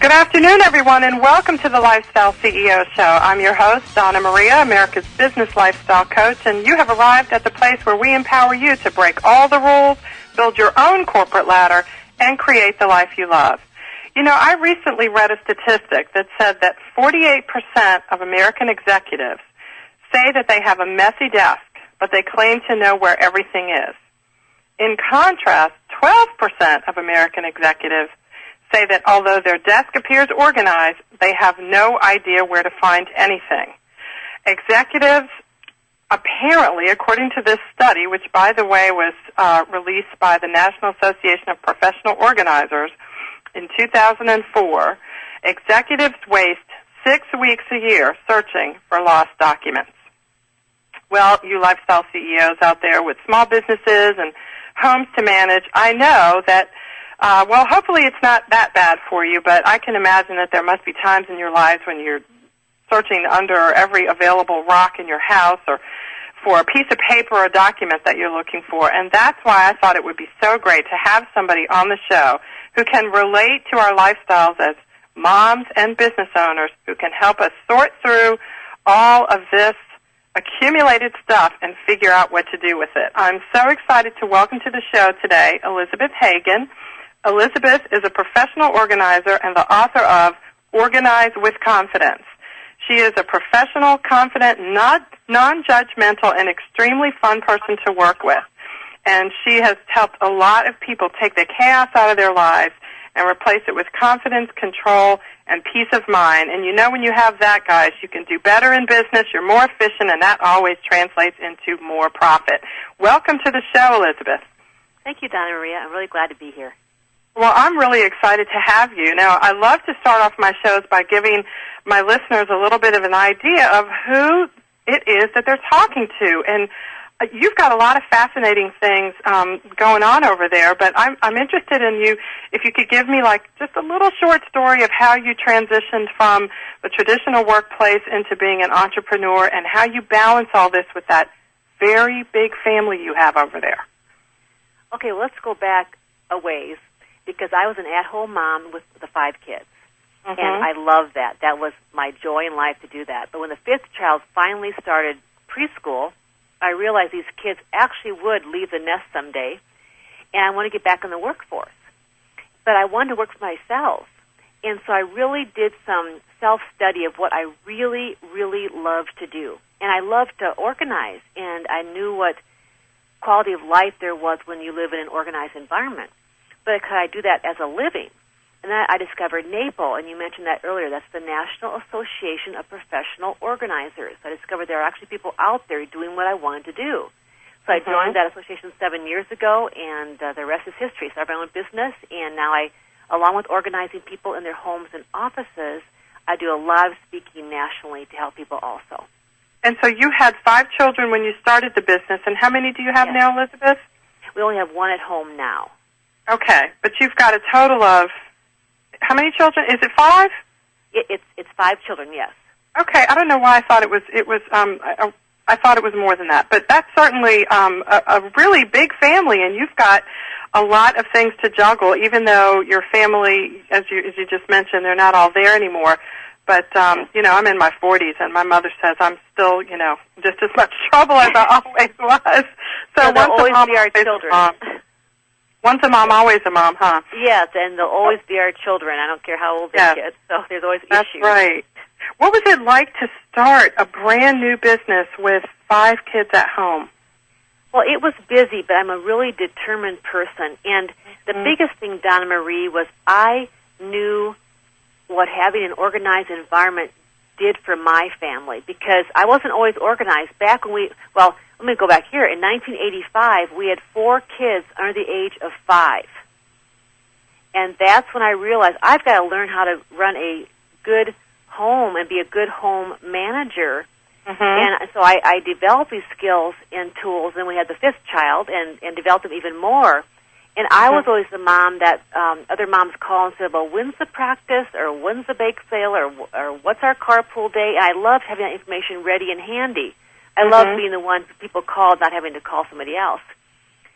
Good afternoon, everyone, and welcome to the Lifestyle CEO Show. I'm your host, Donna Maria, America's business lifestyle coach, and you have arrived at the place where we empower you to break all the rules, build your own corporate ladder, and create the life you love. You know, I recently read a statistic that said that 48% of American executives say that they have a messy desk, but they claim to know where everything is. In contrast, 12% of American executives say that although their desk appears organized, they have no idea where to find anything. Executives, apparently, according to this study, which, by the way, was released by the National Association of Professional Organizers in 2004, executives waste 6 weeks a year searching for lost documents. Well, you lifestyle CEOs out there with small businesses and homes to manage, I know that hopefully it's not that bad for you, but I can imagine that there must be times in your lives when you're searching under every available rock in your house or for a piece of paper or a document that you're looking for. And that's why I thought it would be so great to have somebody on the show who can relate to our lifestyles as moms and business owners, who can help us sort through all of this accumulated stuff and figure out what to do with it. I'm so excited to welcome to the show today Elizabeth Hagan. Elizabeth is a professional organizer and the author of Organize with Confidence. She is a professional, confident, non-judgmental, and extremely fun person to work with. And she has helped a lot of people take the chaos out of their lives and replace it with confidence, control, and peace of mind. And you know, when you have that, guys, you can do better in business, you're more efficient, and that always translates into more profit. Welcome to the show, Elizabeth. Thank you, Donna Maria. I'm really glad to be here. Well, I'm really excited to have you. Now, I love to start off my shows by giving my listeners a little bit of an idea of who it is that they're talking to. And you've got a lot of fascinating things going on over there, but I'm interested in you, if you could give me like just a little short story of how you transitioned from the traditional workplace into being an entrepreneur and how you balance all this with that very big family you have over there. Okay, well, let's go back a ways, because I was an at-home mom with the 5 kids, and I loved that. That was my joy in life to do that. But when the 5th child finally started preschool, I realized these kids actually would leave the nest someday, and I want to get back in the workforce. But I wanted to work for myself, and so I really did some self-study of what I really, really love to do. And I love to organize, and I knew what quality of life there was when you live in an organized environment. But could I do that as a living? And then I discovered NAPO, and you mentioned that earlier. That's the National Association of Professional Organizers. I discovered there are actually people out there doing what I wanted to do. So I joined that association 7 years ago, and the rest is history. So I have my own business, and now along with organizing people in their homes and offices, I do a lot of speaking nationally to help people also. And so you had 5 children when you started the business, and how many do you have now, Elizabeth? We only have 1 at home now. Okay, but you've got a total of how many children? Is it 5? It's 5 children, yes. Okay, I don't know why I thought it was. I thought it was more than that, but that's certainly a really big family, and you've got a lot of things to juggle. Even though your family, as you just mentioned, they're not all there anymore. But you know, I'm in my 40s, and my mother says I'm still, you know, just as much trouble as I always was. So they'll always be our children. Once a mom, always a mom, huh? Yes, and they'll always be our children. I don't care how old they get, so there's always That's issues. That's right. What was it like to start a brand new business with 5 kids at home? Well, it was busy, but I'm a really determined person. And the biggest thing, Donna Marie, was I knew what having an organized environment did for my family, because I wasn't always organized. Back when let me go back here. In 1985, we had 4 kids under the age of 5. And that's when I realized I've got to learn how to run a good home and be a good home manager. And so I developed these skills and tools, and we had the 5th child and developed them even more. And I was always the mom that other moms call and say, well, when's the practice, or when's the bake sale, or what's our carpool day? And I loved having that information ready and handy. I loved being the one people called, not having to call somebody else.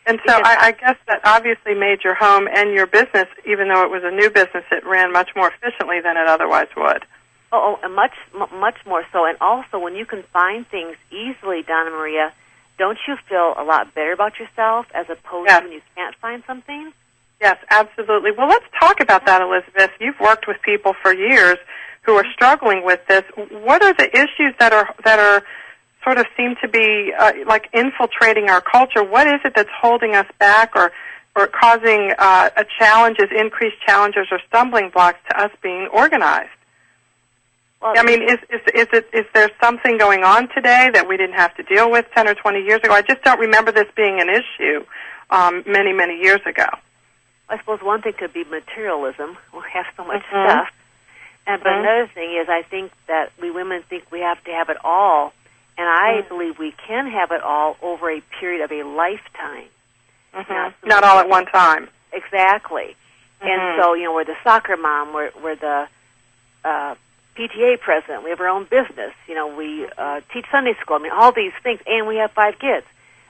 And so I guess that obviously made your home and your business, even though it was a new business, it ran much more efficiently than it otherwise would. And much more so. And also, when you can find things easily, Donna Maria, don't you feel a lot better about yourself as opposed to when you can't find something? Yes, absolutely. Well, let's talk about that, Elizabeth. You've worked with people for years who are struggling with this. What are the issues that are sort of seem to be like infiltrating our culture? What is it that's holding us back or causing increased challenges or stumbling blocks to us being organized? Well, I mean, is there something going on today that we didn't have to deal with 10 or 20 years ago? I just don't remember this being an issue many, many years ago. I suppose one thing could be materialism. We have so much stuff. But another thing is I think that we women think we have to have it all. And I believe we can have it all over a period of a lifetime. Not all at one time. Exactly. And so, we're the soccer mom, we're the PTA president, we have our own business, we teach Sunday school, I mean, all these things, and we have 5 kids.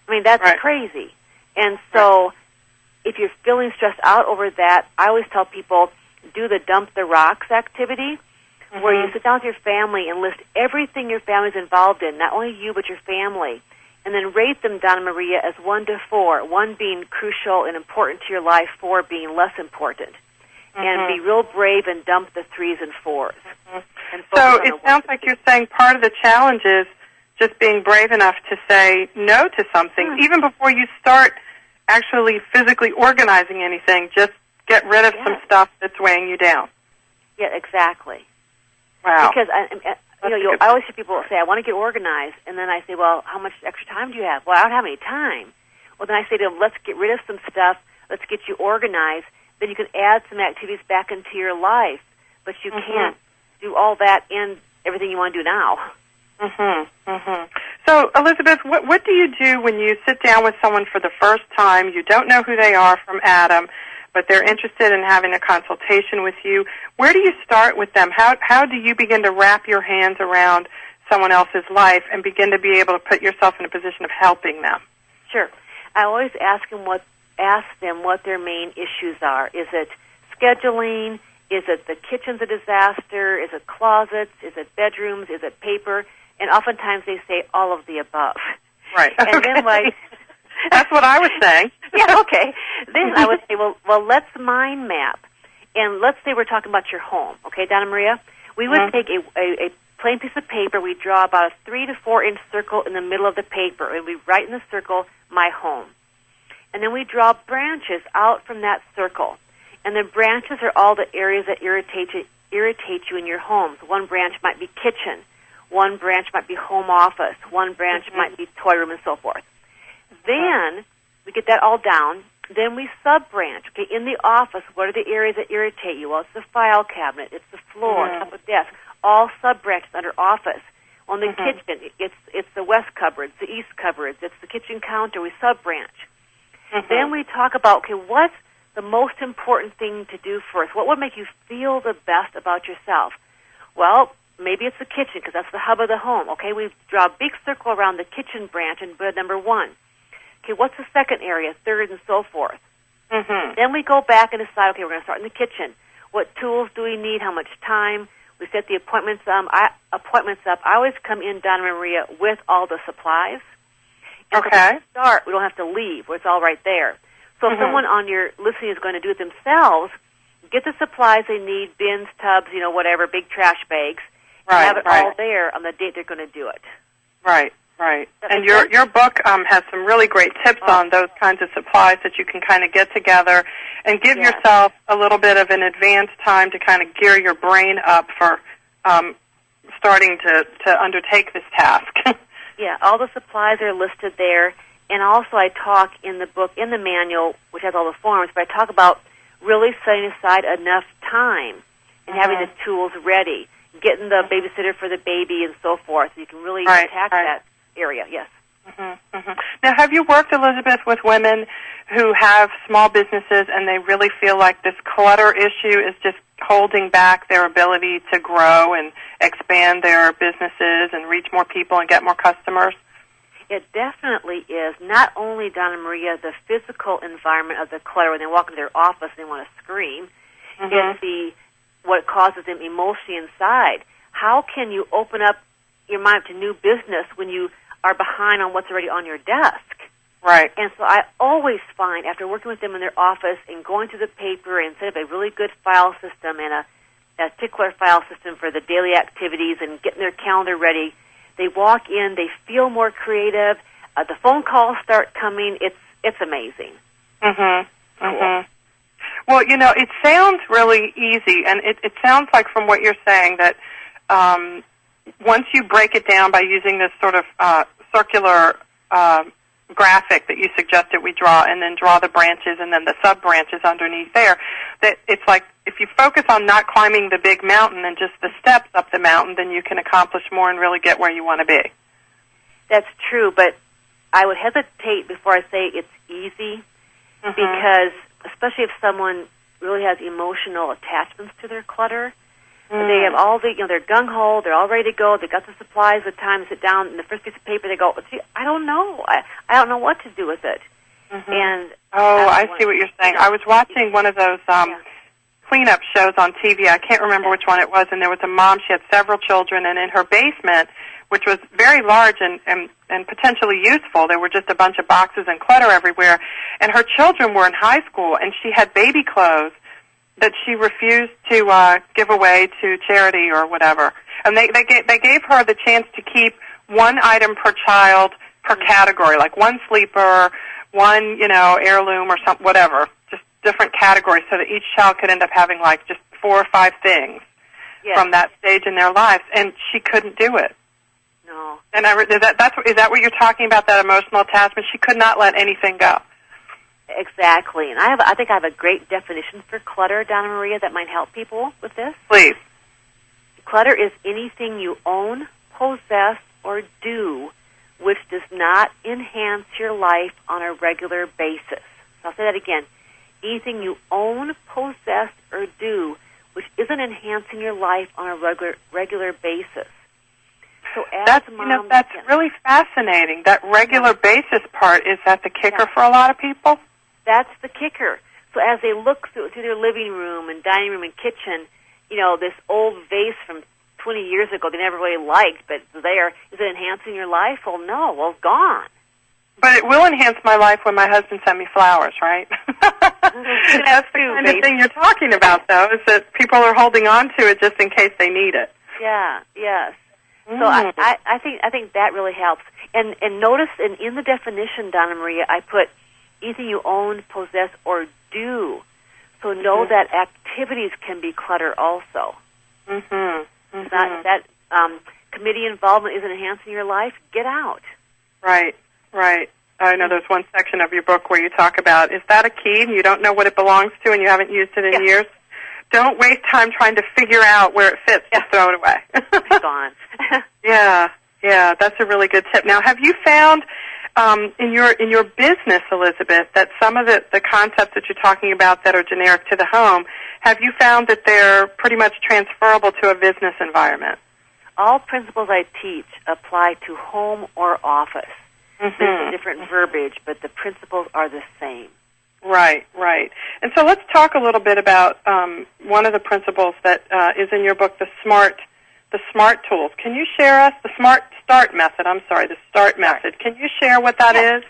I mean, that's crazy. And so if you're feeling stressed out over that, I always tell people, do the dump the rocks activity, where you sit down with your family and list everything your family's involved in, not only you but your family, and then rate them, Donna Maria, as 1 to 4, 1 being crucial and important to your life, 4 being less important. And be real brave and dump the 3s and 4s. And so it sounds like you're saying part of the challenge is just being brave enough to say no to something, even before you start actually physically organizing anything. Just get rid of some stuff that's weighing you down. Yeah, exactly. Wow. Because I always hear people say, I want to get organized, and then I say, well, how much extra time do you have? Well, I don't have any time. Well, then I say to them, let's get rid of some stuff, let's get you organized, then you can add some activities back into your life, but you can't do all that and everything you want to do now. So, Elizabeth, what do you do when you sit down with someone for the first time? You don't know who they are from Adam, but they're interested in having a consultation with you. Where do you start with them? How do you begin to wrap your hands around someone else's life and begin to be able to put yourself in a position of helping them? Sure. I always ask them what their main issues are. Is it scheduling? Is it the kitchen's a disaster? Is it closets? Is it bedrooms? Is it paper? And oftentimes they say all of the above. Right. And then that's what I was saying. Yeah, okay. Then I would say, well, let's mind map. And let's say we're talking about your home, okay, Donna Maria? We would take a plain piece of paper. We'd draw about a 3 to 4 inch circle in the middle of the paper, and we write in the circle, my home. And then we draw branches out from that circle. And the branches are all the areas that irritate you in your home. So one branch might be kitchen. One branch might be home office. One branch might be toy room and so forth. Then we get that all down. Then we sub-branch. Okay, in the office, what are the areas that irritate you? Well, it's the file cabinet. It's the floor. It's the desk. All sub-branches under office. On the kitchen, it's the west cupboards, the east cupboards. It's the kitchen counter. We sub-branch. Then we talk about, okay, what's the most important thing to do first? What would make you feel the best about yourself? Well, maybe it's the kitchen because that's the hub of the home. Okay, we draw a big circle around the kitchen branch and put number 1. Okay, what's the second area, third, and so forth? Then we go back and decide, okay, we're going to start in the kitchen. What tools do we need? How much time? We set the appointments up. I always come in, Donna Maria, with all the supplies. And so when we start, we don't have to leave. It's all right there. So if someone on your listening is going to do it themselves, get the supplies they need, bins, tubs, whatever, big trash bags, and have it all there on the date they're going to do it. Right. And your book has some really great tips on those kinds of supplies that you can kind of get together and give yourself a little bit of an advanced time to kind of gear your brain up for starting to undertake this task. Yeah, all the supplies are listed there. And also I talk in the book, in the manual, which has all the forms, but I talk about really setting aside enough time and having the tools ready, getting the babysitter for the baby and so forth. So you can really attack that area, yes. Now, have you worked, Elizabeth, with women who have small businesses and they really feel like this clutter issue is just holding back their ability to grow and expand their businesses and reach more people and get more customers? It definitely is. Not only, Donna Maria, the physical environment of the clutter when they walk into their office and they want to scream. It's what causes them emotionally inside. How can you open up your mind to new business when you are behind on what's already on your desk? Right. And so I always find, after working with them in their office and going through the paper and set up a really good file system and a particular file system for the daily activities and getting their calendar ready, they walk in, they feel more creative, the phone calls start coming. It's amazing. Cool. Well, it sounds really easy, and it sounds like from what you're saying that once you break it down by using this sort of circular graphic that you suggested we draw, and then draw the branches and then the sub-branches underneath there, that it's like if you focus on not climbing the big mountain and just the steps up the mountain, then you can accomplish more and really get where you want to be. That's true, but I would hesitate before I say it's easy, because especially if someone really has emotional attachments to their clutter, they have all the, they're gung-ho, they're all ready to go, they've got the supplies, the time to sit down, and the first piece of paper they go, gee, I don't know. I don't know what to do with it. And I see what you're saying. I was watching one of those cleanup shows on TV. I can't remember which one it was, and there was a mom. She had several children, and in her basement, which was very large and potentially useful, there were just a bunch of boxes and clutter everywhere, and her children were in high school, and she had baby clothes that she refused to give away to charity or whatever. And they gave her the chance to keep one item per child per category, like one sleeper, one, heirloom or something, whatever, just different categories, so that each child could end up having like just 4 or 5 things from that stage in their lives. And she couldn't do it. No. And is that what you're talking about, that emotional attachment? She could not let anything go. Exactly. And I think I have a great definition for clutter, Donna Maria, that might help people with this. Please. Clutter is anything you own, possess, or do which does not enhance your life on a regular basis. So I'll say that again. Anything you own, possess, or do which isn't enhancing your life on a regular basis. So as mom, that's really fascinating. That regular basis part, is that the kicker for a lot of people? That's the kicker. So as they look through their living room and dining room and kitchen, this old vase from 20 years ago they never really liked, but there, is it enhancing your life? Well, no. Well, it's gone. But it will enhance my life when my husband sent me flowers, right? That's the kind of thing you're talking about, though, is that people are holding on to it just in case they need it. Yeah, yes. So I think that really helps. And notice in the definition, Donna Maria, I put anything you own, possess, or do. So know that activities can be clutter also. That committee involvement isn't enhancing your life. Get out. Right. I know there's one section of your book where you talk about, is that a key and you don't know what it belongs to and you haven't used it in years? Don't waste time trying to figure out where it fits. Just throw it away. It's gone. Yeah, that's a really good tip. Now, have you found in your business, Elizabeth, that some of the concepts that you're talking about that are generic to the home, have you found that they're pretty much transferable to a business environment? All principles I teach apply to home or office. There's different verbiage, but the principles are the same. Right. And so let's talk a little bit about one of the principles that is in your book, the SMART tools. Can you share us the START method? Can you share what that is?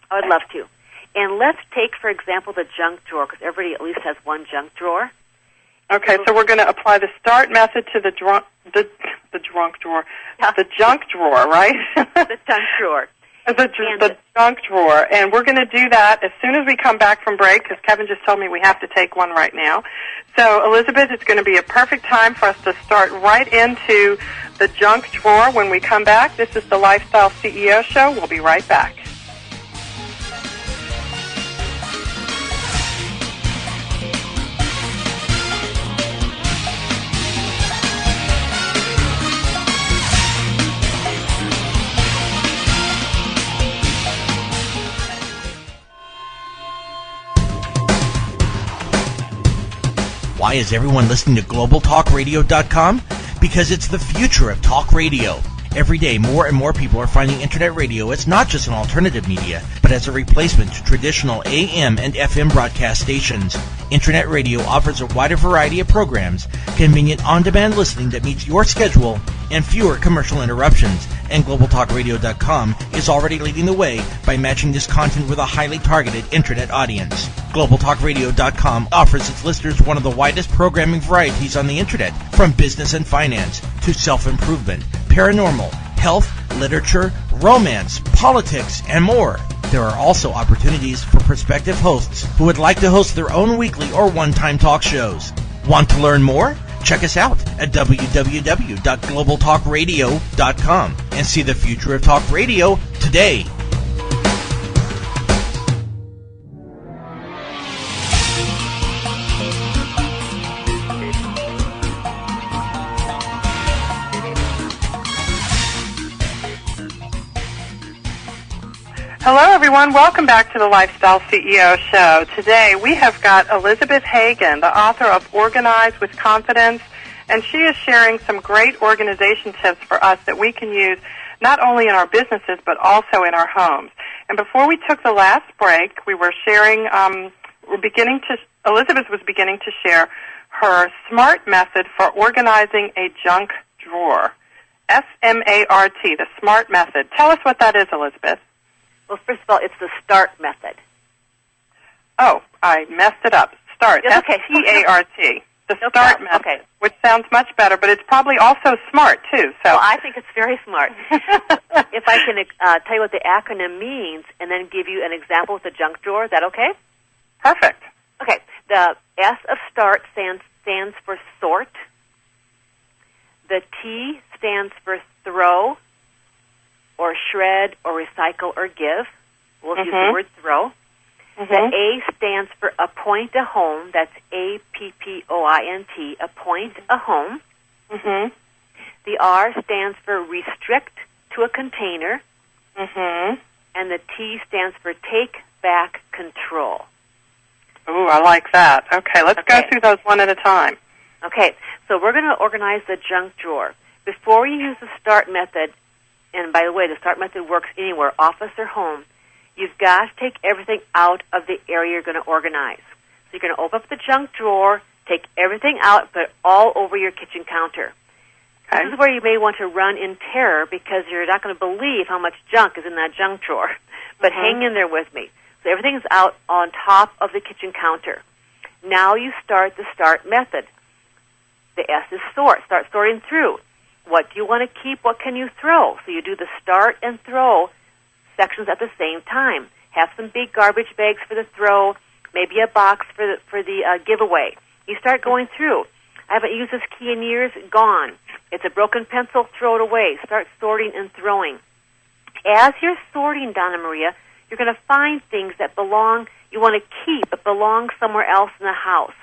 I would love to. And let's take, for example, the junk drawer, because everybody at least has one junk drawer. Okay, so we're going to apply the START method to the junk drawer, right? The junk drawer. The junk drawer, and we're going to do that as soon as we come back from break, because Kevin just told me we have to take one right now. So, Elizabeth, it's going to be a perfect time for us to start right into the junk drawer when we come back. This is the Lifestyle CEO Show. We'll be right back. Why is everyone listening to GlobalTalkRadio.com? Because it's the future of talk radio. Every day, more and more people are finding internet radio as not just an alternative media, but as a replacement to traditional AM and FM broadcast stations. Internet radio offers a wider variety of programs, convenient on-demand listening that meets your schedule, and fewer commercial interruptions. And GlobalTalkRadio.com is already leading the way by matching this content with a highly targeted internet audience. GlobalTalkRadio.com offers its listeners one of the widest programming varieties on the internet, from business and finance to self-improvement, paranormal, health, literature, romance, politics, and more. There are also opportunities for prospective hosts who would like to host their own weekly or one-time talk shows. Want to learn more? Check us out at www.globaltalkradio.com and see the future of talk radio today. Hello, everyone. Welcome back to the Lifestyle CEO Show. Today, we have got Elizabeth Hagan, the author of Organize with Confidence, and she is sharing some great organization tips for us that we can use not only in our businesses, but also in our homes. And before we took the last break, we were sharing, Elizabeth was beginning to share her SMART method for organizing a junk drawer. S-M-A-R-T, the SMART method. Tell us what that is, Elizabeth. Well, first of all, it's the START method. Oh, I messed it up. START, It's okay. S-T-A-R-T, the No START problem. method, Okay. which sounds much better, but it's probably also smart, too. So, Well, I think it's very smart. If I can tell you what the acronym means and then give you an example with the junk drawer, is that okay? Perfect. Okay. The S of START stands for sort. The T stands for throw, or shred, or recycle, or give. We'll use the word throw. The A stands for appoint a home. That's A-P-P-O-I-N-T, appoint a home. The R stands for restrict to a container. And the T stands for take back control. Ooh, I like that. Okay, let's go through those one at a time. Okay, so we're going to organize the junk drawer. Before you use the START method, and by the way, the START method works anywhere, office or home, you've got to take everything out of the area you're going to organize. So you're going to open up the junk drawer, take everything out, put it all over your kitchen counter. Okay. This is where you may want to run in terror because you're not going to believe how much junk is in that junk drawer. But hang in there with me. So everything is out on top of the kitchen counter. Now you start the START method. The S is sort. Start sorting through. What do you want to keep? What can you throw? So you do the start and throw sections at the same time. Have some big garbage bags for the throw, maybe a box for the giveaway. You start going through. I haven't used this key in years. Gone. It's a broken pencil. Throw it away. Start sorting and throwing. As you're sorting, Donna Maria, you're going to find things that you want to keep, but belong somewhere else in the house.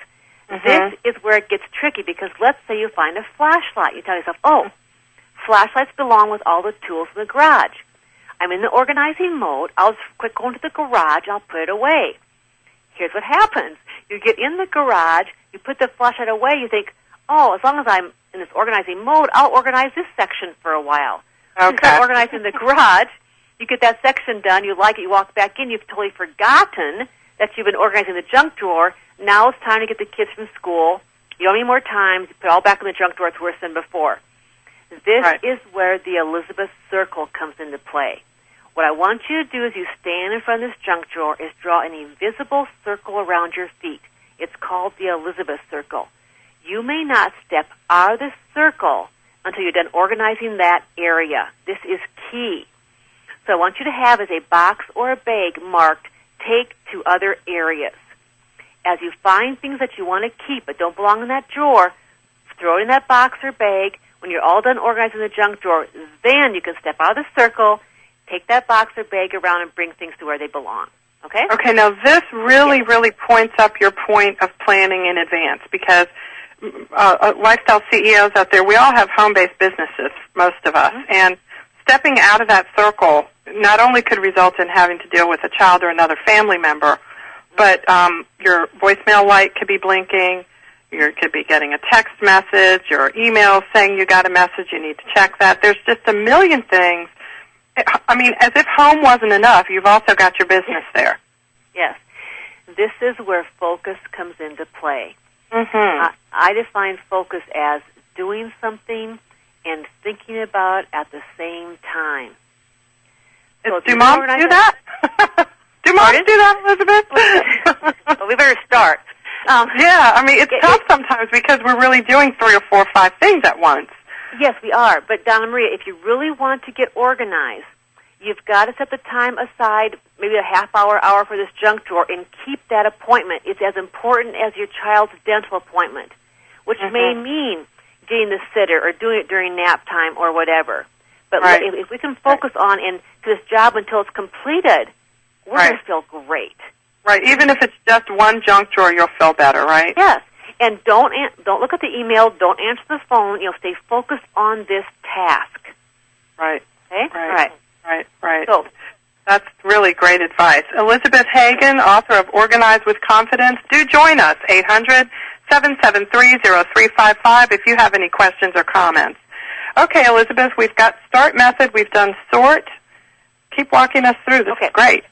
This is where it gets tricky because let's say you find a flashlight. You tell yourself, oh, flashlights belong with all the tools in the garage. I'm in the organizing mode. I'll just quick go into the garage. I'll put it away. Here's what happens. You get in the garage. You put the flashlight away. You think, oh, as long as I'm in this organizing mode, I'll organize this section for a while. Okay. You start organizing the garage. You get that section done. You like it. You walk back in. You've totally forgotten that you've been organizing the junk drawer. Now it's time to get the kids from school. You don't need more time. You put it all back in the junk drawer. It's worse than before. This is where the Elizabeth circle comes into play. What I want you to do as you stand in front of this junk drawer is draw an invisible circle around your feet. It's called the Elizabeth circle. You may not step out of this circle until you're done organizing that area. This is key. So I want you to have as a box or a bag marked, take to other areas. As you find things that you want to keep but don't belong in that drawer, throw it in that box or bag. When you're all done organizing the junk drawer, then you can step out of the circle, take that box or bag around, and bring things to where they belong. Okay? Okay, now this really points up your point of planning in advance because lifestyle CEOs out there, we all have home-based businesses, most of us, and stepping out of that circle not only could result in having to deal with a child or another family member, but your voicemail light could be blinking, You could be getting a text message or email saying you got a message, you need to check that. There's just a million things. I mean, as if home wasn't enough, you've also got your business there. Yes. This is where focus comes into play. Mm-hmm. I define focus as doing something and thinking about at the same time. So do moms do that? Do moms do that, Elizabeth? Well, we better start. Yeah, I mean, it's tough sometimes because we're really doing 3 or 4 or 5 things at once. Yes, we are. But, Donna Maria, if you really want to get organized, you've got to set the time aside, maybe a half hour for this junk drawer, and keep that appointment. It's as important as your child's dental appointment, which may mean getting the sitter or doing it during nap time or whatever. But if we can focus on this job until it's completed, we're going to feel great. Right. Even if it's just one junk drawer, you'll feel better, right? Yes. And don't look at the email. Don't answer the phone. Stay focused on this task. Right. Okay? Right. So, that's really great advice. Elizabeth Hagan, author of Organize with Confidence. Do join us, 800-773-0355, if you have any questions or comments. Okay, Elizabeth, we've got start method. We've done sort. Keep walking us through. This is great.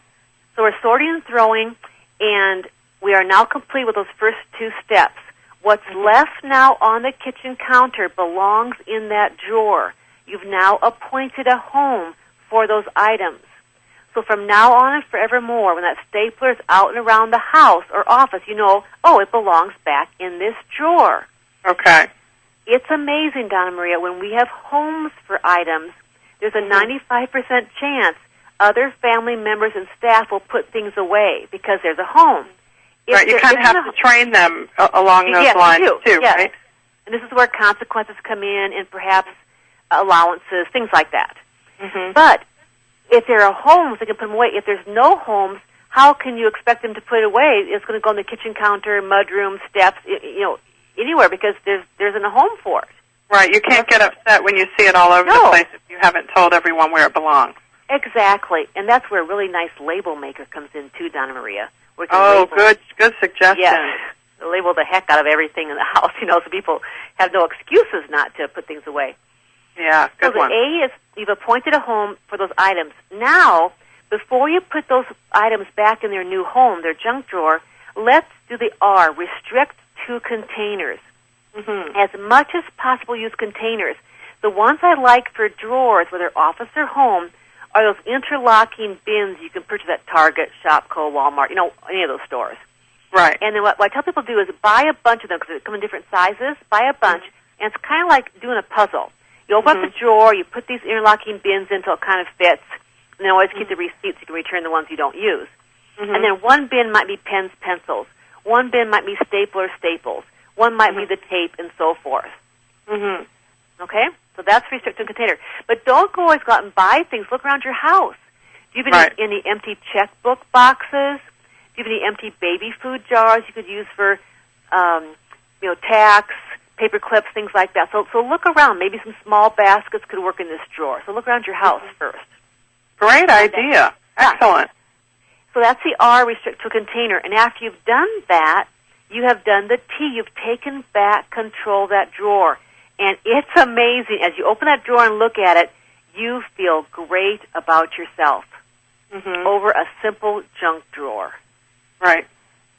So we're sorting and throwing, and we are now complete with those first 2 steps. What's left now on the kitchen counter belongs in that drawer. You've now appointed a home for those items. So from now on and forevermore, when that stapler is out and around the house or office, it belongs back in this drawer. Okay. It's amazing, Donna Maria, when we have homes for items, there's a 95% chance other family members and staff will put things away because there's a home. Right, you kind of have to train them along those lines, too, right? And this is where consequences come in and perhaps allowances, things like that. Mm-hmm. But if there are homes, they can put them away. If there's no homes, how can you expect them to put it away? It's going to go on the kitchen counter, mudroom, steps, anywhere because there's a home for it. Right, you can't get upset when you see it all over the place if you haven't told everyone where it belongs. Exactly, and that's where a really nice label maker comes in too, Donna Maria. Good suggestion. Yes, label the heck out of everything in the house, so people have no excuses not to put things away. Yeah, good one. So the A is you've appointed a home for those items. Now, before you put those items back in their new home, their junk drawer, let's do the R, restrict to containers. Mm-hmm. As much as possible, use containers. The ones I like for drawers, whether office or home, are those interlocking bins you can purchase at Target, Shopko, Walmart, any of those stores. Right. And then what I tell people to do is buy a bunch of them because they come in different sizes. Buy a bunch, and it's kind of like doing a puzzle. You open up the drawer, you put these interlocking bins in until it kind of fits, and then always keep the receipts. You can return the ones you don't use. And then one bin might be pens, pencils. One bin might be staples. One might be the tape, and so forth. Mm-hmm. Okay? So that's restricted container. But don't always go out and buy things. Look around your house. Do you have any empty checkbook boxes? Do you have any empty baby food jars you could use for, tacks, paper clips, things like that? So look around. Maybe some small baskets could work in this drawer. So look around your house first. Great idea. Excellent. So that's the R, restrict to a container. And after you've done that, you have done the T. You've taken back control of that drawer. And it's amazing. As you open that drawer and look at it, you feel great about yourself over a simple junk drawer. Right.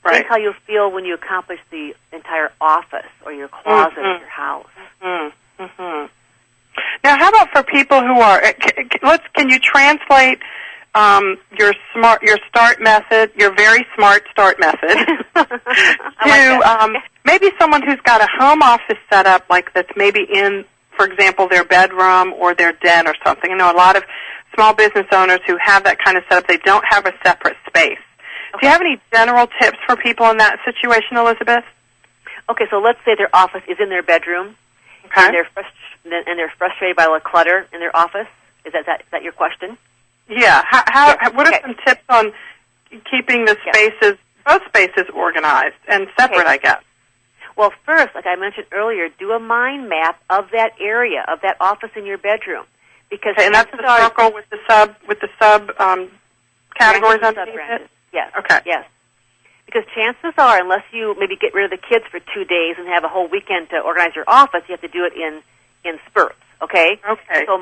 Think how you'll feel when you accomplish the entire office or your closet or your house. Mm-hmm. Now, how about for people who are? Can you translate your start method, your very smart start method, to maybe someone who's got a home office setup like that's maybe in, for example, their bedroom or their den or something. I know a lot of small business owners who have that kind of setup. They don't have a separate space. Do you have any general tips for people in that situation, Elizabeth? Okay, so let's say their office is in their bedroom, and they're frustrated by all the clutter in their office. Is that your question? Yeah. What are some tips on keeping the spaces, both spaces, organized and separate? I guess. Well, first, like I mentioned earlier, do a mind map of that area, of that office in your bedroom, because and that's the circle with the sub categories underneath it. Yes. Okay. Yes. because chances are, unless you maybe get rid of the kids for 2 days and have a whole weekend to organize your office, you have to do it in spurts, okay? Okay. So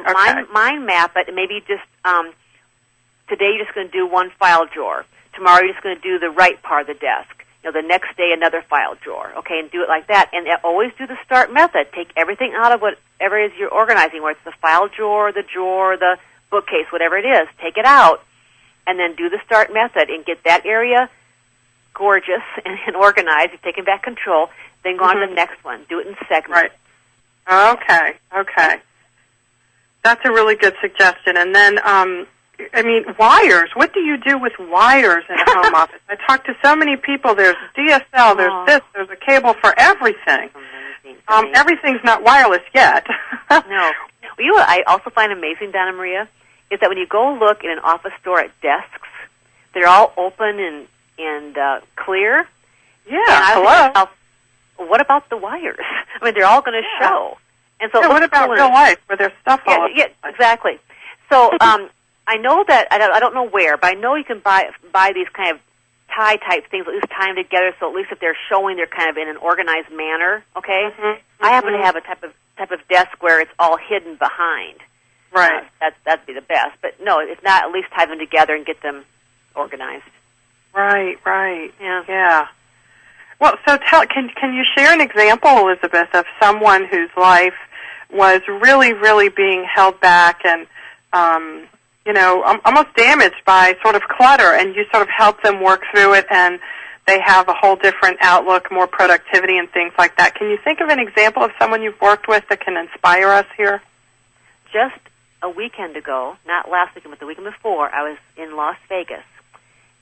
mind map it, and maybe just today you're just going to do one file drawer. Tomorrow you're just going to do the right part of the desk. The next day another file drawer, okay, and do it like that. And always do the start method. Take everything out of whatever it is you're organizing, whether it's the file drawer, the bookcase, whatever it is. Take it out, and then do the start method and get that area gorgeous and organized. You've taken back control. Then go on to the next one. Do it in segments. Right. Okay. That's a really good suggestion. And then, wires. What do you do with wires in a home office? I talk to so many people. There's DSL, there's there's a cable for everything. Amazing. Everything's not wireless yet. No. Well, what I also find amazing, Donna Maria, is that when you go look in an office store at desks, they're all open and clear. Yeah, hello. What about the wires? I mean, they're all going to show. And so, what about real life where there's stuff all over? Yeah, exactly. So, I know that I don't know where, but I know you can buy these kind of tie type things, at least tie them together. So at least if they're showing, they're kind of in an organized manner. Okay. I happen to have a type of desk where it's all hidden behind. Right. That'd be the best. But no, if not, at least tie them together and get them organized. Right. Yeah. Well, so can you share an example, Elizabeth, of someone whose life was really, really being held back and, almost damaged by sort of clutter, and you sort of help them work through it, and they have a whole different outlook, more productivity and things like that. Can you think of an example of someone you've worked with that can inspire us here? Just a weekend ago, not last weekend, but the weekend before, I was in Las Vegas,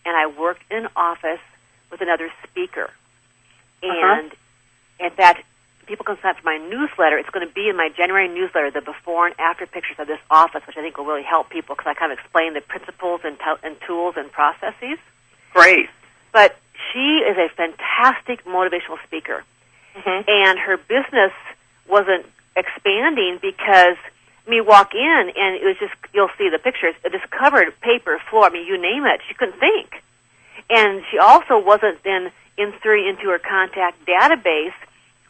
and I worked in an office with another speaker. And in fact, people can sign up for my newsletter. It's going to be in my January newsletter, the before and after pictures of this office, which I think will really help people because I kind of explain the principles and tools and processes. Great. But she is a fantastic motivational speaker. And her business wasn't expanding because you walk in and it was just, you'll see the pictures, it just covered paper, floor, you name it. She couldn't think. And she also wasn't then inserting into her contact database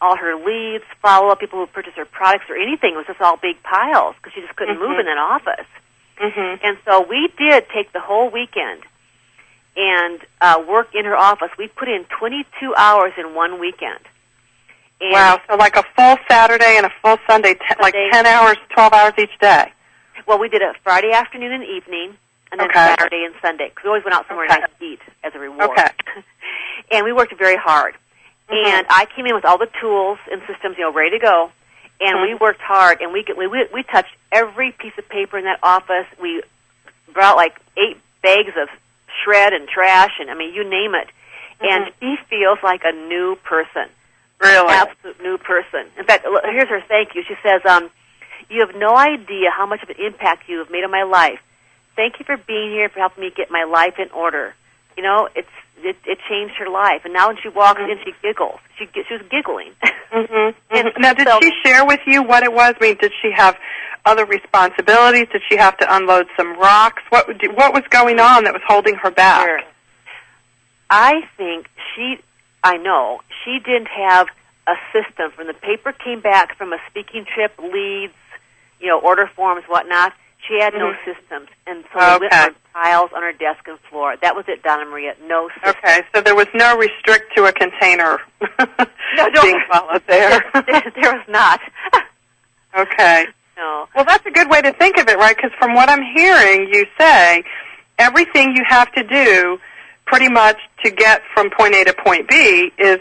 all her leads, follow-up, people who purchase her products or anything. It was just all big piles because she just couldn't move in that office. And so we did take the whole weekend and work in her office. We put in 22 hours in one weekend. And wow, so like a full Saturday and a full Sunday, like 10 hours, 12 hours each day. Well, we did it Friday afternoon and evening, and then Saturday and Sunday, because we always went out somewhere nice to eat as a reward. And we worked very hard. And I came in with all the tools and systems, ready to go. And we worked hard, and we touched every piece of paper in that office. We brought like 8 bags of shred and trash, and you name it. And she feels like a new person. Really? Absolute new person. In fact, here's her thank you. She says, you have no idea how much of an impact you have made on my life. Thank you for being here, for helping me get my life in order. It changed her life. And now when she walks in, she giggles. She was giggling. Now, did she share with you what it was? Did she have other responsibilities? Did she have to unload some rocks? What was going on that was holding her back? Sure. I think I know she didn't have a system. When the paper came back from a speaking trip, leads, order forms, whatnot, she had no systems. And so we went on piles on her desk and floor. That was it, Donna Maria. No system. Okay, so there was no restrict to a container being followed there. There was not. Okay. No. Well, that's a good way to think of it, right? Because from what I'm hearing you say, everything you have to do pretty much to get from point A to point B is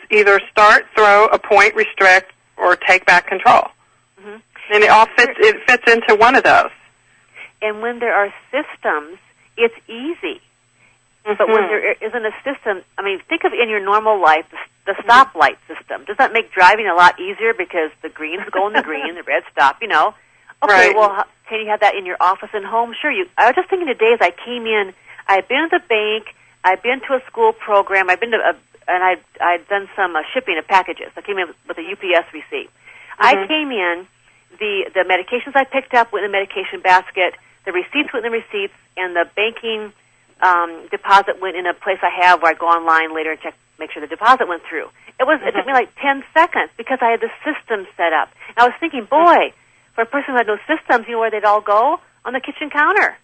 either start, throw, appoint, restrict, or take back control. And it fits into one of those. And when there are systems, it's easy. But when there isn't a system, think of in your normal life, the stoplight system. Does that make driving a lot easier because the green is going the green, the red stop, Okay, right. Well, can you have that in your office and home? Sure. I was just thinking today as I came in, I had been to the bank, I'd been to a school program, I'd done some shipping of packages. I came in with a UPS receipt. I came in, the medications I picked up went in the medication basket, the receipts went in the receipts, and the banking deposit went in a place I have where I go online later and check, make sure the deposit went through. It took me like 10 seconds because I had the system set up. And I was thinking, boy, for a person who had no systems, you know where they'd all go? On the kitchen counter.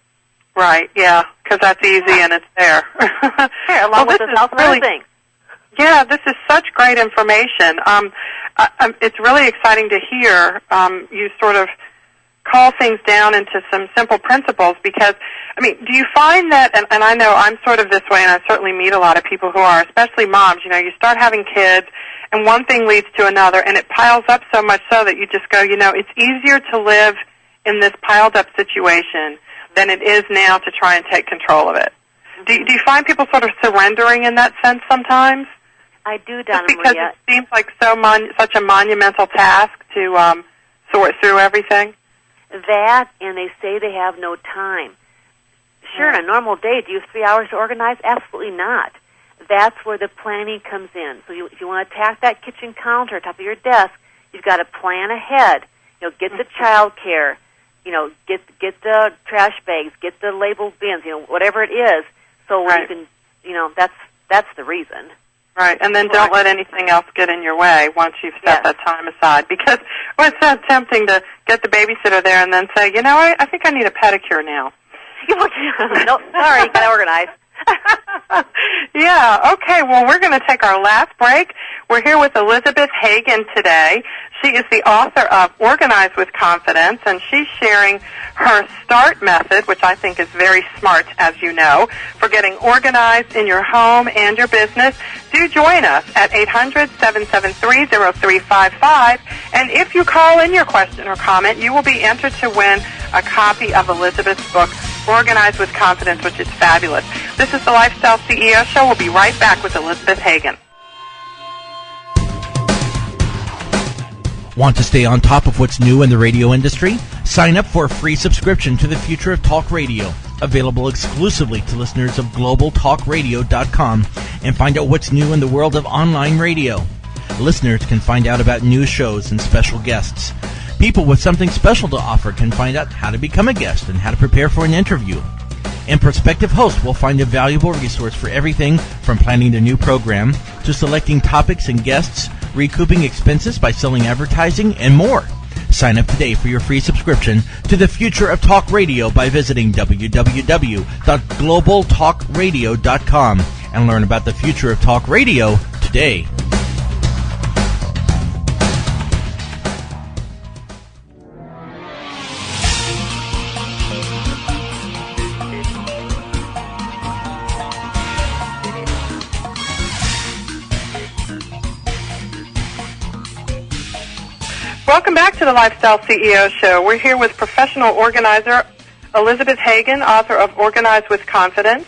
Right, yeah, because that's easy and it's there. There, along with the health and other things. Yeah, this is such great information. It's really exciting to hear you sort of call things down into some simple principles because, I mean, do you find that, and I know I'm sort of this way, and I certainly meet a lot of people who are, especially moms, you know, you start having kids, and one thing leads to another, and it piles up so much so that you just go, you know, it's easier to live in this piled-up situation than it is now to try and take control of it. Do you find people sort of surrendering in that sense sometimes? I do, Donna Just because Maria. it seems like such a monumental task to sort through everything? That, and they say they have no time. Sure, in a normal day, do you have 3 hours to organize? Absolutely not. That's where the planning comes in. So if you want to attack that kitchen counter top of your desk, you've got to plan ahead. You know, get the child care, you know, get the trash bags, get the labeled bins, you know, whatever it is. So when you can, you know, that's the reason. Right, and then don't let anything else get in your way once you've set that time aside. Because it's so tempting to get the babysitter there and then say, you know, I think I need a pedicure now. No, sorry, got to organize. Yeah, okay, well, we're going to take our last break. We're here with Elizabeth Hagan today. She is the author of Organize with Confidence, and she's sharing her START method, which I think is very smart, as you know, for getting organized in your home and your business. Do join us at 800-773-0355, and if you call in your question or comment, you will be entered to win a copy of Elizabeth's book, Organize with Confidence, which is fabulous. This is the Lifestyle CEO Show. We'll be right back with Elizabeth Hagan. Want to stay on top of what's new in the radio industry? Sign up for a free subscription to the Future of Talk Radio, available exclusively to listeners of globaltalkradio.com, and find out what's new in the world of online radio. Listeners can find out about new shows and special guests. People with something special to offer can find out how to become a guest and how to prepare for an interview. And prospective hosts will find a valuable resource for everything from planning the new program to selecting topics and guests, recouping expenses by selling advertising, and more. Sign up today for your free subscription to the Future of Talk Radio by visiting www.globaltalkradio.com and learn about the future of talk radio today. Welcome back to the Lifestyle CEO Show. We're here with professional organizer Elizabeth Hagan, author of Organize with Confidence.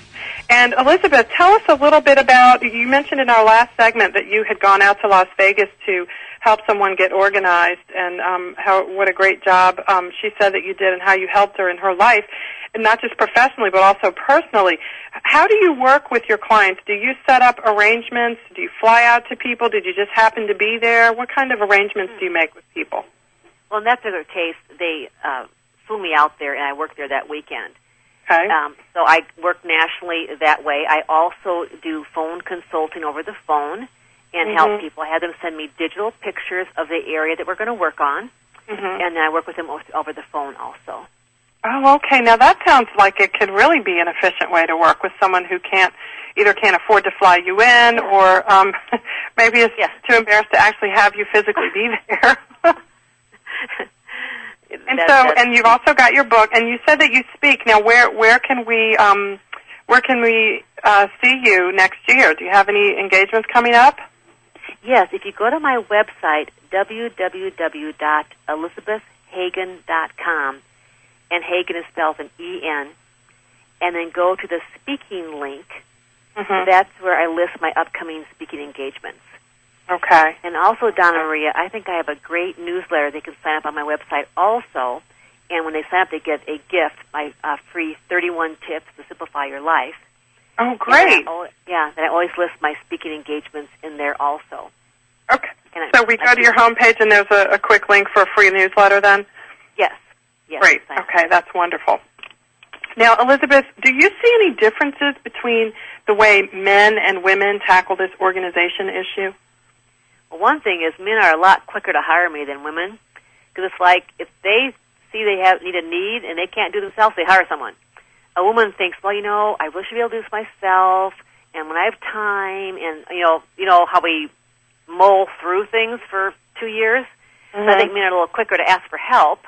And Elizabeth, tell us a little bit about, you mentioned in our last segment that you had gone out to Las Vegas to help someone get organized, and what a great job she said that you did and how you helped her in her life, and not just professionally but also personally. How do you work with your clients? Do you set up arrangements? Do you fly out to people? Did you just happen to be there? What kind of arrangements do you make with people? Well, in that particular case, they flew me out there, and I worked there that weekend. Okay. So I work nationally that way. I also do phone consulting over the phone and help people. I have them send me digital pictures of the area that we're going to work on, and then I work with them over the phone also. Oh, okay. Now that sounds like it could really be an efficient way to work with someone who either can't afford to fly you in, or maybe is too embarrassed to actually have you physically be there. And you've also got your book, and you said that you speak. Now, where can we see you next year? Do you have any engagements coming up? Yes, if you go to my website, www.elizabethhagan.com, and Hagan is spelled an E-N, and then go to the speaking link, that's where I list my upcoming speaking engagements. Okay. And also, Donna Maria, I think I have a great newsletter they can sign up on my website also, and when they sign up, they get a gift, my free 31 tips to simplify your life. Oh, great. Then I always list my speaking engagements in there also. Okay. So we go to your homepage, and there's a quick link for a free newsletter then? Yes. Great. Okay, that's wonderful. Now, Elizabeth, do you see any differences between the way men and women tackle this organization issue? Well, one thing is men are a lot quicker to hire me than women, because it's like if they see they need a need and they can't do it themselves, they hire someone. A woman thinks, well, I really should be able to do this myself, and when I have time, and you know how we mull through things for 2 years. So I think men are a little quicker to ask for help.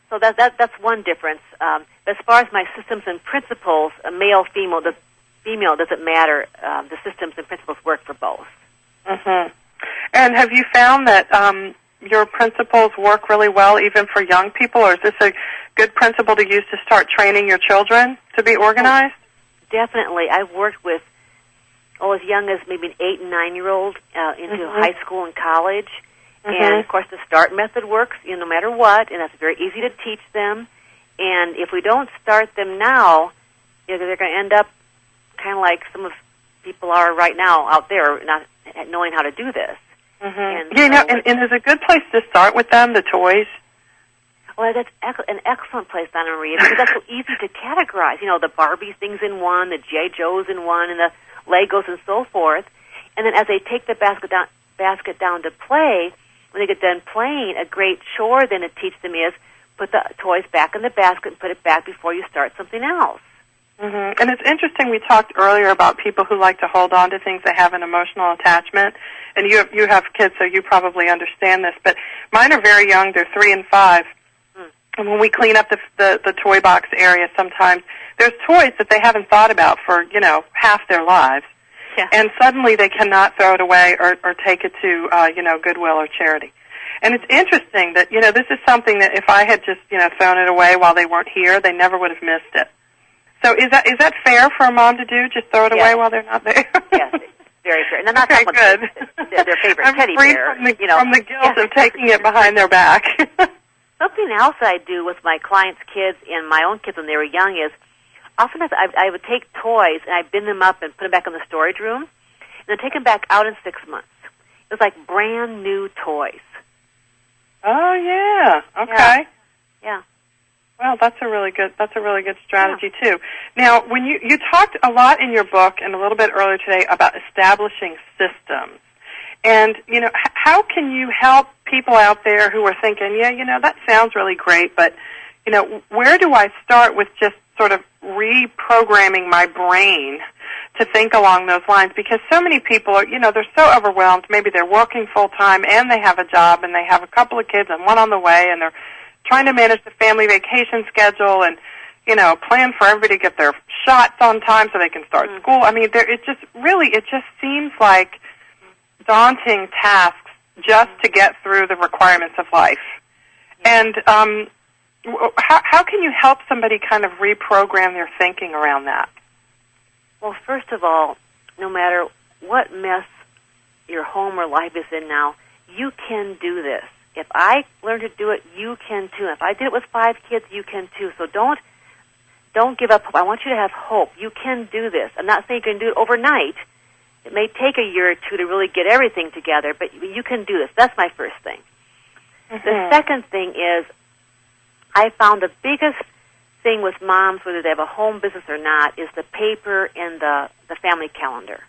So that's one difference. But as far as my systems and principles, male, female, doesn't matter. The systems and principles work for both. And have you found that your principles work really well even for young people, or is this a good principle to use to start training your children to be organized? Definitely. I've worked with as young as maybe an 8 and 9-year-old into high school and college. And, of course, the START method works, no matter what, and that's very easy to teach them. And if we don't start them now, they're going to end up kind of like some of people are right now out there, not knowing how to do this. And is a good place to start with them, the toys? Well, that's an excellent place, Donna Maria, because that's so easy to categorize. The Barbie things in one, the G.I. Joes in one, and the Legos and so forth. And then as they take the basket down to play, when they get done playing, a great chore then to teach them is put the toys back in the basket and put it back before you start something else. And it's interesting, we talked earlier about people who like to hold on to things that have an emotional attachment. And you have kids, so you probably understand this. But mine are very young. They're 3 and 5. And when we clean up the toy box area sometimes, there's toys that they haven't thought about for, half their lives. Yeah. And suddenly they cannot throw it away or take it to, Goodwill or charity. And it's interesting that, this is something that if I had just, thrown it away while they weren't here, they never would have missed it. So is that fair for a mom to do, just throw it away while they're not there? Yes, very fair. And I'm not okay, talking good. about their favorite teddy bear. From the guilt of taking it behind their back. Something else I do with my clients' kids and my own kids when they were young is often I would take toys and I'd bin them up and put them back in the storage room and then take them back out in 6 months. It was like brand new toys. Oh, yeah. Okay. Yeah. Well, that's a really good strategy too. Now, when you talked a lot in your book and a little bit earlier today about establishing systems. And, how can you help people out there who are thinking, that sounds really great, but, where do I start with just sort of reprogramming my brain to think along those lines? Because so many people are, they're so overwhelmed. Maybe they're working full-time and they have a job and they have a couple of kids and one on the way and they're trying to manage the family vacation schedule and, plan for everybody to get their shots on time so they can start school. I mean, it just seems like daunting tasks just to get through the requirements of life. And how can you help somebody kind of reprogram their thinking around that? Well, first of all, no matter what mess your home or life is in now, you can do this. If I learned to do it, you can too. If I did it with 5 kids, you can too. So don't give up hope. I want you to have hope. You can do this. I'm not saying you can do it overnight. It may take a year or 2 to really get everything together, but you can do this. That's my first thing. The second thing is I found the biggest thing with moms, whether they have a home business or not, is the paper and the family calendar.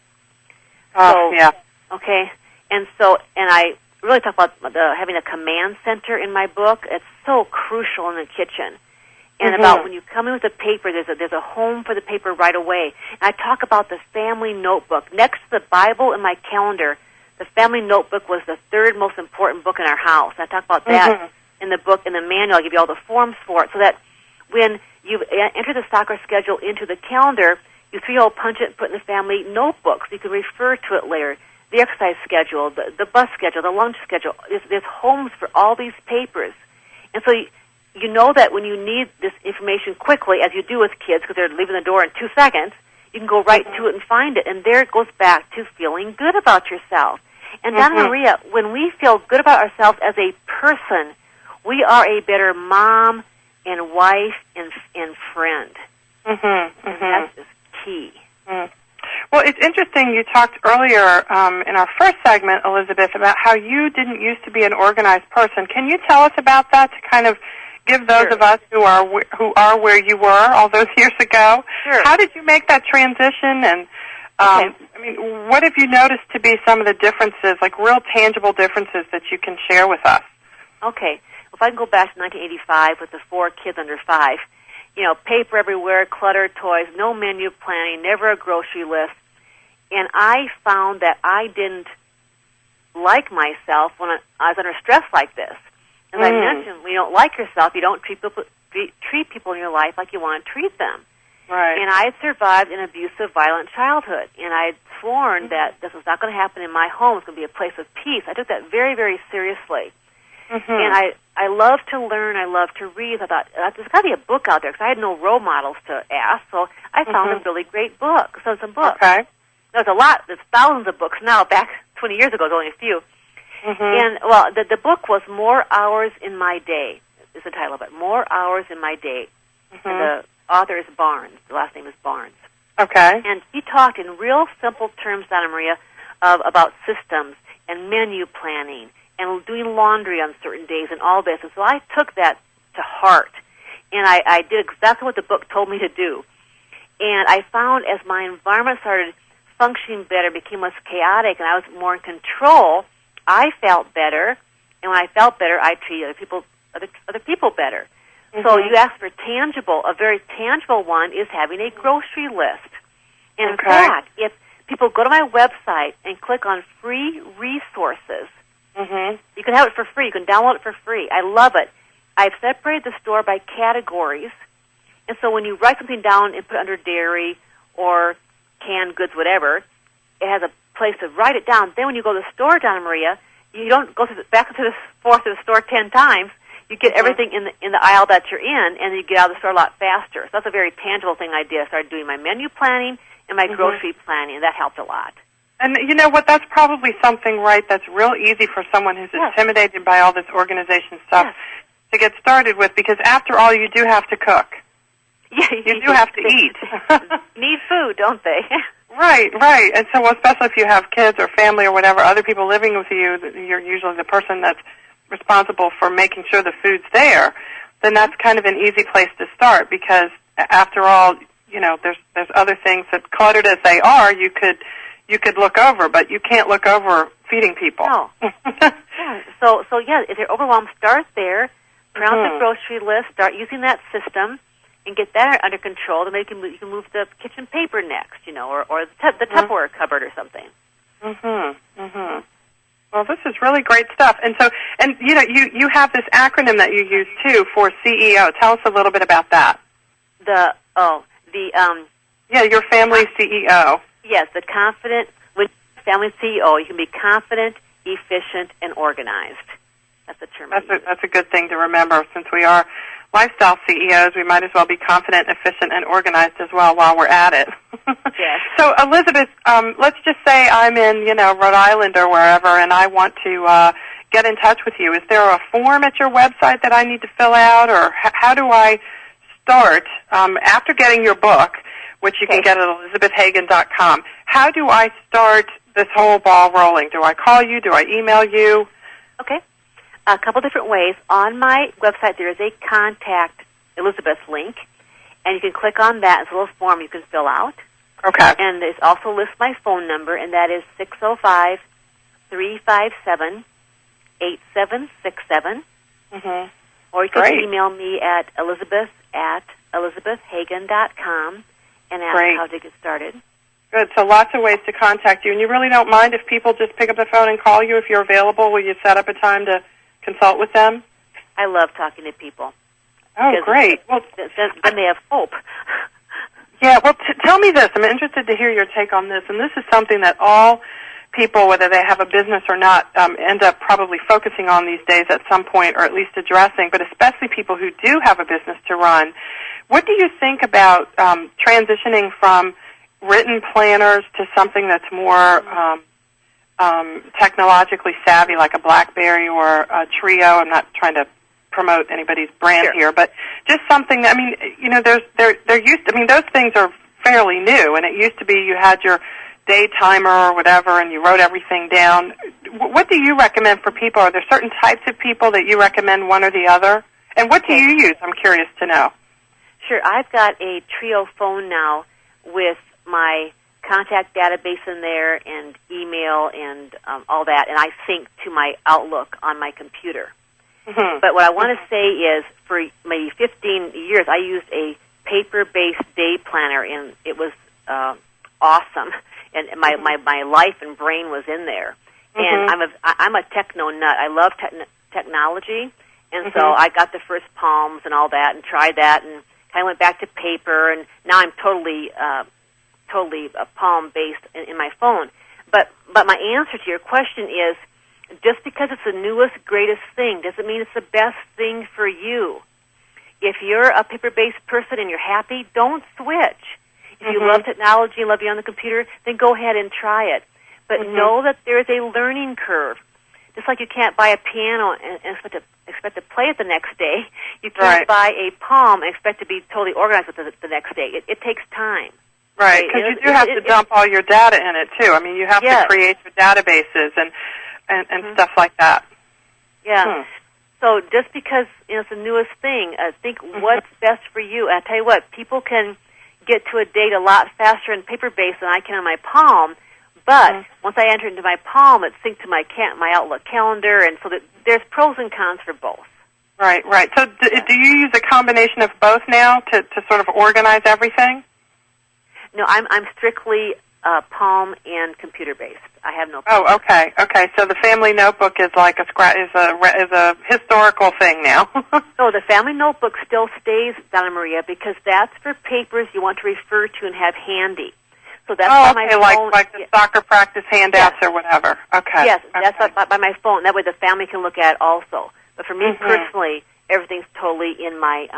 Yeah. Okay. And I really talk about having a command center in my book. It's so crucial in the kitchen. And about when you come in with the paper, there's a home for the paper right away. And I talk about the family notebook. Next to the Bible and my calendar, the family notebook was the 3rd most important book in our house. And I talk about that in the book, in the manual. I give you all the forms for it so that when you enter the soccer schedule into the calendar, you 3-hole punch it and put in the family notebook so you can refer to it later. The exercise schedule, the bus schedule, the lunch schedule. There's homes for all these papers. And so you know that when you need this information quickly, as you do with kids, because they're leaving the door in 2 seconds, you can go right to it and find it. And there it goes back to feeling good about yourself. And Donna Maria, when we feel good about ourselves as a person, we are a better mom and wife and friend. And that's just key. Well, it's interesting. You talked earlier in our first segment, Elizabeth, about how you didn't used to be an organized person. Can you tell us about that to kind of give those of us who are where you were all those years ago. Sure. How did you make that transition? And I mean, what have you noticed to be some of the differences, like real tangible differences that you can share with us? Okay. If I can go back to 1985 with the 4 kids under 5, paper everywhere, clutter, toys, no menu planning, never a grocery list. And I found that I didn't like myself when I was under stress like this. As I mentioned, when you don't like yourself, you don't treat people in your life like you want to treat them. Right. And I had survived an abusive, violent childhood, and I had sworn that this was not going to happen in my home. It's going to be a place of peace. I took that very, very seriously. And I love to learn. I love to read. I thought, there's got to be a book out there, because I had no role models to ask, so I found a really great book, some books. Okay. There's a lot. There's thousands of books now. Back 20 years ago, there's only a few. And, the book was More Hours in My Day, is the title of it. More Hours in My Day. And the author is Barnes. The last name is Barnes. Okay. And he talked in real simple terms, Donna Maria, about systems and menu planning and doing laundry on certain days and all this. And so I took that to heart. And I did exactly what the book told me to do. And I found as my environment started functioning better, became less chaotic, and I was more in control, I felt better. And when I felt better, I treated other people better. So you asked for tangible. A very tangible one is having a grocery list. And in fact, if people go to my website and click on free resources, you can have it for free. You can download it for free. I love it. I've separated the store by categories. And so when you write something down and put it under dairy or canned goods, whatever, it has a place to write it down. Then when you go to the store, Donna Maria, you don't go back to the store 10 times. You get everything in the aisle that you're in, and you get out of the store a lot faster. So that's a very tangible thing I did. I started doing my menu planning and my grocery planning, and that helped a lot. And you know what? That's probably something, right, that's real easy for someone who's intimidated by all this organization stuff to get started with, because after all, you do have to cook. Yeah, you do have to eat. Need food, don't they? Right. And so especially if you have kids or family or whatever, other people living with you, you're usually the person that's responsible for making sure the food's there, then that's kind of an easy place to start, because after all, there's other things that, cluttered as they are, you could look over, but you can't look over feeding people. No. So if you're overwhelmed, start there, pronounce the grocery list, start using that system, and get that under control. Then you can move the kitchen paper next, or the Tupperware cupboard or something. Well, this is really great stuff. And so, you have this acronym that you use too for CEO. Tell us a little bit about that. Your family CEO. Yes, the confident with family CEO. You can be confident, efficient, and organized. That's a term. That's a good thing to remember. Since we are lifestyle CEOs, we might as well be confident, efficient, and organized as well while we're at it. Yes. So, Elizabeth, let's just say I'm in, Rhode Island or wherever, and I want to get in touch with you. Is there a form at your website that I need to fill out, or how do I start after getting your book, which you can get at elizabethhagan.com? How do I start this whole ball rolling? Do I call you? Do I email you? Okay. A couple different ways. On my website, there is a Contact Elizabeth link, and you can click on that. It's a little form you can fill out. Okay. And it also lists my phone number, and that is 605-357-8767. Or you can email me at elizabeth@elizabethhagan.com and ask how to get started. Good. So lots of ways to contact you. And you really don't mind if people just pick up the phone and call you if you're available? Will you set up a time to consult with them? I love talking to people. Oh, great. Well, then they have hope. Yeah, well, tell me this. I'm interested to hear your take on this. And this is something that all people, whether they have a business or not, end up probably focusing on these days at some point, or at least addressing, but especially people who do have a business to run. What do you think about transitioning from written planners to something that's more technologically savvy, like a BlackBerry or a Trio? I'm not trying to promote anybody's brand here, but just something that, those things are fairly new, and it used to be you had your day timer or whatever, and you wrote everything down. What do you recommend for people? Are there certain types of people that you recommend, one or the other? And what do you use? I'm curious to know. Sure. I've got a Trio phone now with my contact database in there and email and all that, and I sync to my Outlook on my computer. Mm-hmm. But what I want to say is for maybe 15 years, I used a paper-based day planner, and it was awesome. And my life and brain was in there. And I'm a techno nut. I love technology, and so I got the first Palms and all that, and tried that, and kind of went back to paper, and now I'm totally Palm-based in my phone. But my answer to your question is, just because it's the newest, greatest thing doesn't mean it's the best thing for you. If you're a paper-based person and you're happy, don't switch. If you love technology and love being on the computer, then go ahead and try it. But know that there is a learning curve. Just like you can't buy a piano and expect to play it the next day, you can't buy a Palm and expect to be totally organized with it the next day. It takes time. Right, because you do have to dump all your data in it, too. I mean, you have to create your databases and stuff like that. Yeah. So just because it's the newest thing, think what's best for you. And I tell you what, people can get to a date a lot faster in paper-based than I can on my Palm. But once I enter into my Palm, it syncs to my Outlook calendar, and so that there's pros and cons for both. Right. So do you use a combination of both now to sort of organize everything? No, I'm strictly Palm and computer-based. I have no. Oh, okay. So the family notebook is like is a historical thing now. So the family notebook still stays, Donna Maria, because that's for papers you want to refer to and have handy. So that's by my phone. like the soccer practice handouts or whatever. Okay. Yes, that's by my phone. That way the family can look at it also. But for me personally, everything's totally in my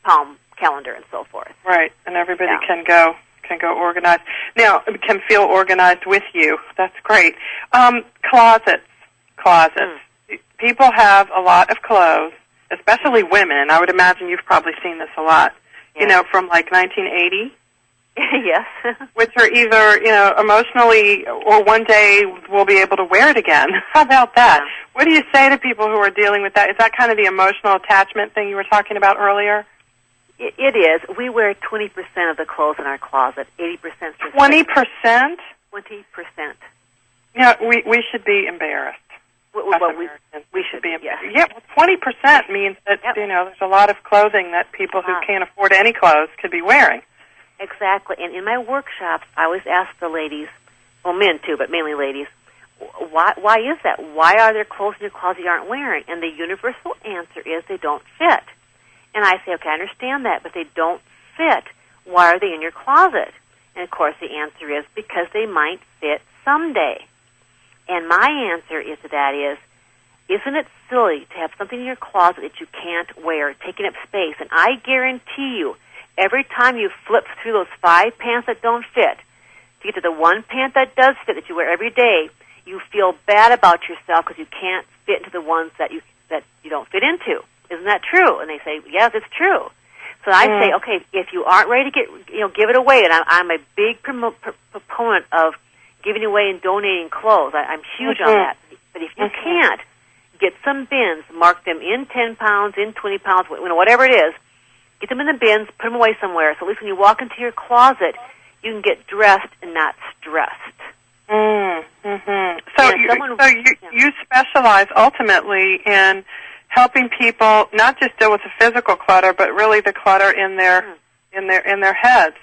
Palm calendar and so forth. Right, and everybody can go organized. Now, can feel organized with you. That's great. Closets. People have a lot of clothes, especially women. I would imagine you've probably seen this a lot. Yes. From like 1980. Yes. Which are either, emotionally or one day we'll be able to wear it again. How about that? Yeah. What do you say to people who are dealing with that? Is that kind of the emotional attachment thing you were talking about earlier? It is. We wear 20% of the clothes in our closet. 80% is 20%? 20%. We should be embarrassed. We should be embarrassed. Yeah, 20% means that, there's a lot of clothing that people who can't afford any clothes could be wearing. Exactly. And in my workshops, I always ask the ladies, well, men too, but mainly ladies, why is that? Why are there clothes in your closet you aren't wearing? And the universal answer is they don't fit. And I say, okay, I understand that, but they don't fit. Why are they in your closet? And, of course, the answer is because they might fit someday. And my answer to that is, isn't it silly to have something in your closet that you can't wear, taking up space? And I guarantee you, every time you flip through those 5 pants that don't fit, to get to the one pant that does fit, that you wear every day, you feel bad about yourself because you can't fit into the ones that you don't fit into. Isn't that true? And they say, yes, it's true. So I say, okay, if you aren't ready to give it away, and I'm a big proponent of giving away and donating clothes. I'm huge on that. But if you can't, get some bins, mark them in 10 pounds, in 20 pounds, whatever it is. Get them in the bins, put them away somewhere. So at least when you walk into your closet, you can get dressed and not stressed. So you specialize ultimately in helping people not just deal with the physical clutter, but really the clutter in their heads.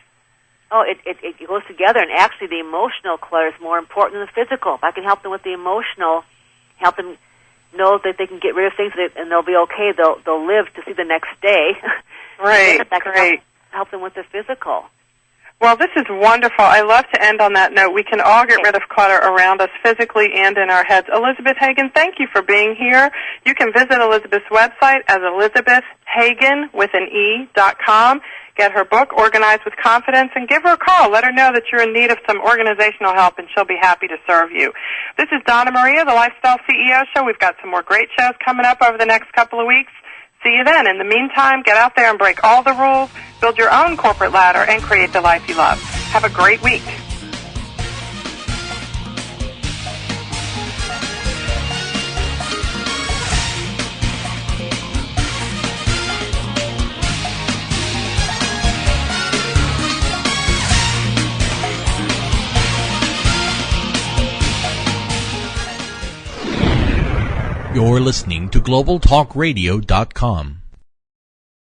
Oh, it goes together, and actually the emotional clutter is more important than the physical. If I can help them with the emotional, help them know that they can get rid of things and they'll be okay. They'll live to see the next day. Right, great. Help them with the physical. Well, this is wonderful. I love to end on that note. We can all get rid of clutter around us physically and in our heads. Elizabeth Hagan, thank you for being here. You can visit Elizabeth's website as elizabethhagan.com. Get her book, Organize with Confidence, and give her a call. Let her know that you're in need of some organizational help, and she'll be happy to serve you. This is Donna Maria, the Lifestyle CEO Show. We've got some more great shows coming up over the next couple of weeks. See you then. In the meantime, get out there and break all the rules, build your own corporate ladder, and create the life you love. Have a great week. You're listening to GlobalTalkRadio.com.